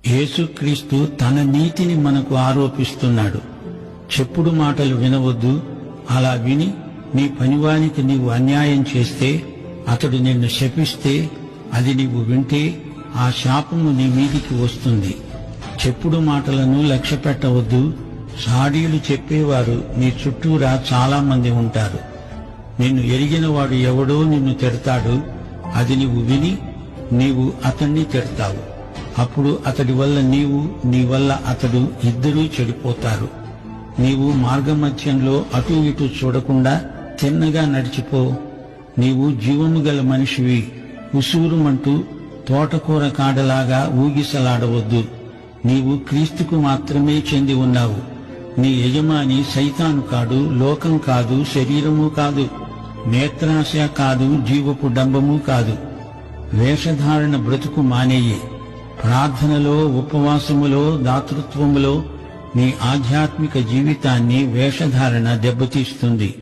యేసుక్రీస్తు తన నీతిని మనకు ఆరోపిస్తున్నాడు. చెప్పుడు మాటలు వినవద్దు. అలా విని నీ పనివానికి నీవు అన్యాయం చేస్తే, అతడు నిన్ను శపిస్తే, అది నీవు వింటే ఆ శాపము నీ మీదికి వస్తుంది. చెప్పుడు మాటలను లక్ష్య పెట్టవద్దు. సాడీలు చెప్పేవారు నీ చుట్టూరా చాలా మంది ఉంటారు. నిన్ను ఎరిగినవాడు ఎవడో నిన్ను తిడతాడు. అది నీవు విని నీవు అతన్ని తిడతావు. అప్పుడు అతడి వల్ల నీవు, నీ వల్ల అతడు ఇద్దరూ చెడిపోతారు. నీవు మార్గమధ్యంలో అటూ ఇటూ చూడకుండా తిన్నగా నడిచిపో. నీవు జీవము గల మనిషివి. ఉసూరుమంటూ తోటకూర కాడలాగా ఊగిసలాడవద్దు. నీవు క్రీస్తుకు మాత్రమే చెంది ఉన్నావు. నీ యజమాని సైతాను కాడు, లోకం కాదు, శరీరము కాదు, నేత్రాశ కాదు, జీవపు డంబము కాదు. వేషధారణ బ్రతుకు మానేయి. ప్రార్థనలో, ఉపవాసములో, దాతృత్వములో నీ ఆధ్యాత్మిక జీవితాన్ని వేషధారణ దెబ్బతీస్తుంది.